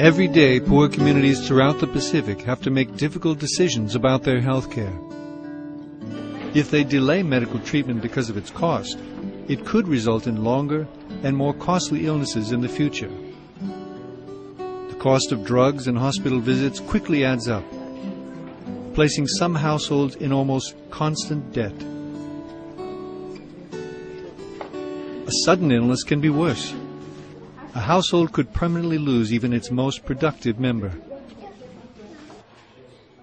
Every day, poor communities throughout the Pacific have to make difficult decisions about their health care. If they delay medical treatment because of its cost, it could result in longer and more costly illnesses in the future. The cost of drugs and hospital visits quickly adds up, placing some households in almost constant debt. A sudden illness can be worse. A household could permanently lose even its most productive member.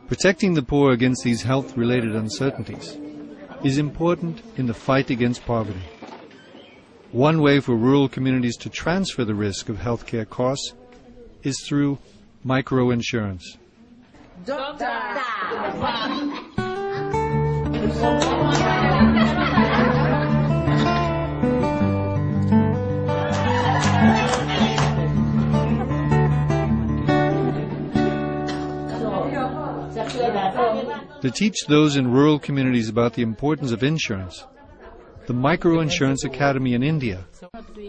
Protecting the poor against these health-related uncertainties is important in the fight against poverty. One way for rural communities to transfer the risk of health care costs is through microinsurance. To teach those in rural communities about the importance of insurance, the Microinsurance Academy in India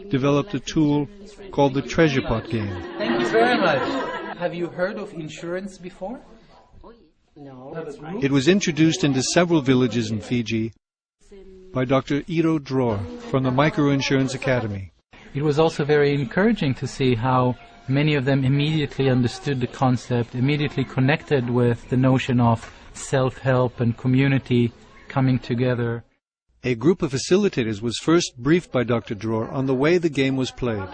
developed a tool called the Treasure Pot game. Thank you very much. Have you heard of insurance before? No. It was introduced into several villages in Fiji by Dr. Iro Dror from the Microinsurance Academy. It was also very encouraging to see how many of them immediately understood the concept, immediately connected with the notion of self-help and community coming together. A group of facilitators was first briefed by Dr. Dror on the way the game was played.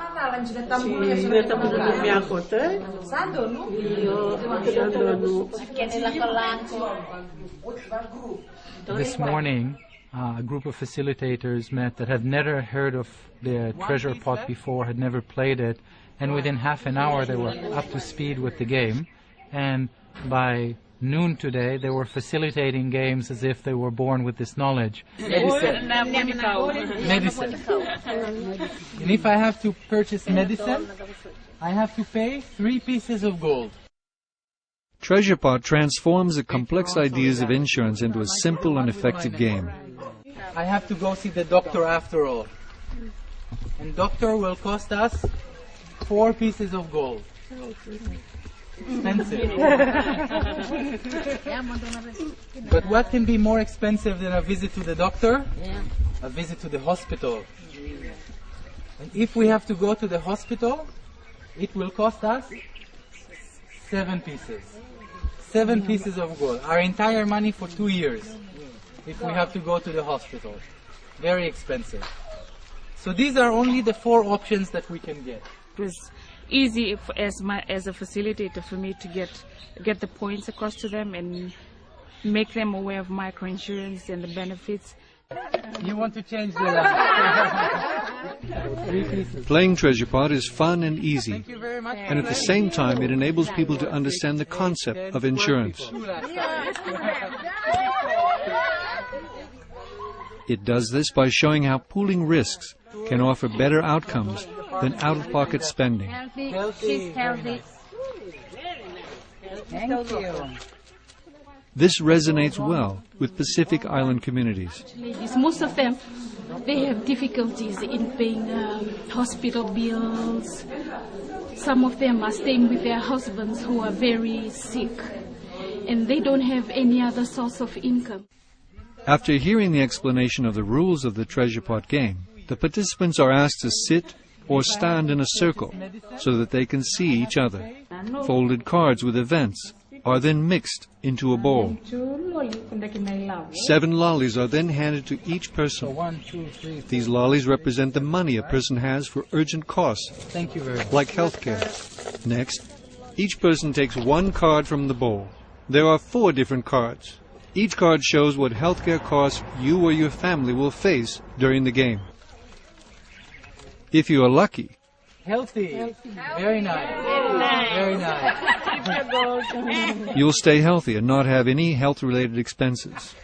This morning, a group of facilitators met that had never heard of the Treasure Pot before, had never played it, and within half an hour they were up to speed with the game, and by noon today they were facilitating games as if they were born with this knowledge. Medicine. And if I have to purchase medicine, I have to pay 3 pieces of gold. Treasure Pot transforms the complex ideas of insurance into a simple and effective game. I have to go see the doctor after all. And doctor will cost us 4 pieces of gold. Expensive. But what can be more expensive than a visit to the doctor? A visit to the hospital. And if we have to go to the hospital, it will cost us 7 pieces. 7 pieces of gold. Our entire money for 2 years. If we have to go to the hospital. Very expensive. So these are only the 4 options that we can get. It was easy as a facilitator for me to get the points across to them and make them aware of microinsurance and the benefits. You want to change the life. Playing Treasure Pot is fun and easy, Thank you very much. and at the same time it enables people to understand the concept of insurance. It does this by showing how pooling risks can offer better outcomes than out-of-pocket spending. She's healthy. Thank you. This resonates well with Pacific Island communities. Most of them, they have difficulties in paying hospital bills. Some of them are staying with their husbands who are very sick, and they don't have any other source of income. After hearing the explanation of the rules of the Treasure Pot game, the participants are asked to sit or stand in a circle so that they can see each other. Folded cards with events are then mixed into a bowl. 7 lollies are then handed to each person. 1, 2, 3. These lollies represent the money a person has for urgent costs, Thank you very much. like healthcare. Next, each person takes 1 card from the bowl. There are 4 different cards. Each card shows what healthcare costs you or your family will face during the game. If you are lucky, Healthy. Very nice. Very nice. you'll stay healthy and not have any health-related expenses.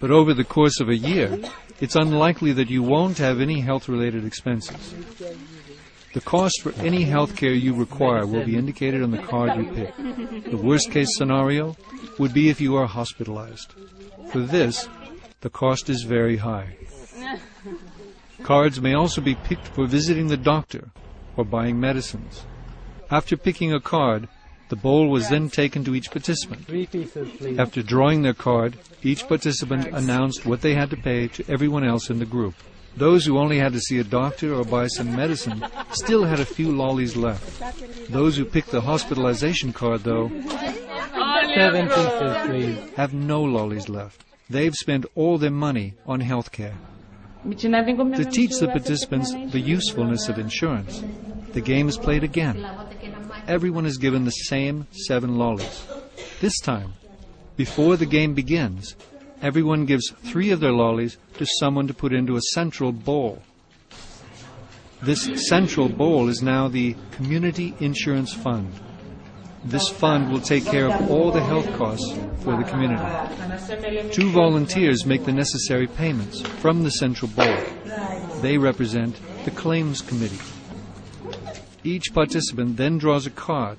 But over the course of a year, it's unlikely that you won't have any health-related expenses. The cost for any health care you require will be indicated on the card you pick. The worst-case scenario would be if you are hospitalized. For this, the cost is very high. Cards may also be picked for visiting the doctor or buying medicines. After picking a card, the bowl was then taken to each participant. 3 pieces, please. After drawing their card, each participant announced what they had to pay to everyone else in the group. Those who only had to see a doctor or buy some medicine still had a few lollies left. Those who picked the hospitalization card, though, 7 pieces, please. have no lollies left. They've spent all their money on health care. To teach the participants the usefulness of insurance, the game is played again. Everyone is given the same 7 lollies. This time, before the game begins, everyone gives 3 of their lollies to someone to put into a central bowl. This central bowl is now the Community Insurance Fund. This fund will take care of all the health costs for the community. 2 volunteers make the necessary payments from the central bowl. They represent the Claims Committee. Each participant then draws a card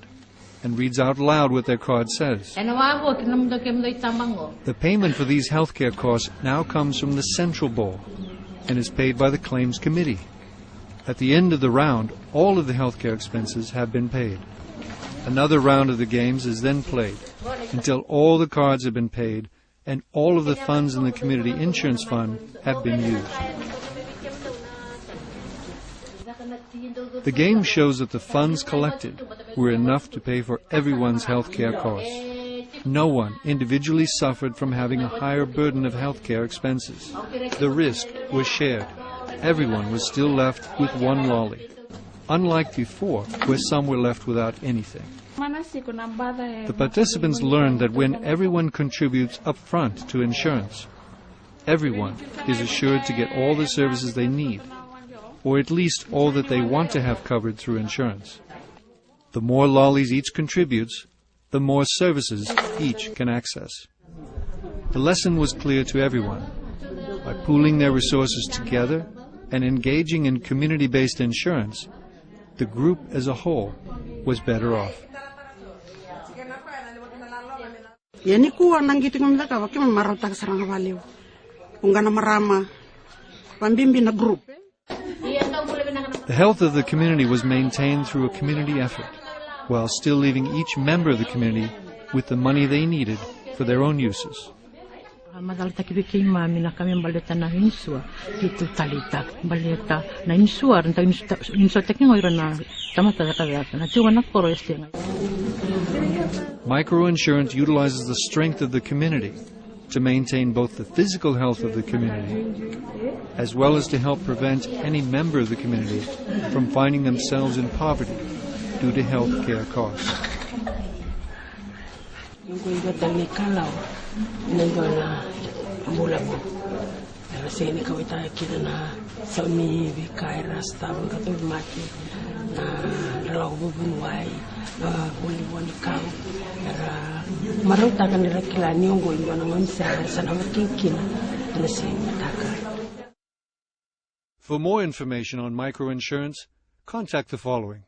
and reads out loud what their card says. The payment for these healthcare costs now comes from the central bowl and is paid by the Claims Committee. At the end of the round, all of the healthcare expenses have been paid. Another round of the games is then played until all the cards have been paid and all of the funds in the Community Insurance Fund have been used. The game shows that the funds collected were enough to pay for everyone's health care costs. No one individually suffered from having a higher burden of health care expenses. The risk was shared. Everyone was still left with 1 lolly, unlike before, where some were left without anything. The participants learned that when everyone contributes up front to insurance, everyone is assured to get all the services they need, or at least all that they want to have covered through insurance. The more lollies each contributes, the more services each can access. The lesson was clear to everyone. By pooling their resources together and engaging in community-based insurance, the group as a whole was better off. The health of the community was maintained through a community effort, while still leaving each member of the community with the money they needed for their own uses. Microinsurance utilizes the strength of the community to maintain both the physical health of the community as well as to help prevent any member of the community from finding themselves in poverty due to health care costs. For more information on microinsurance, contact the following.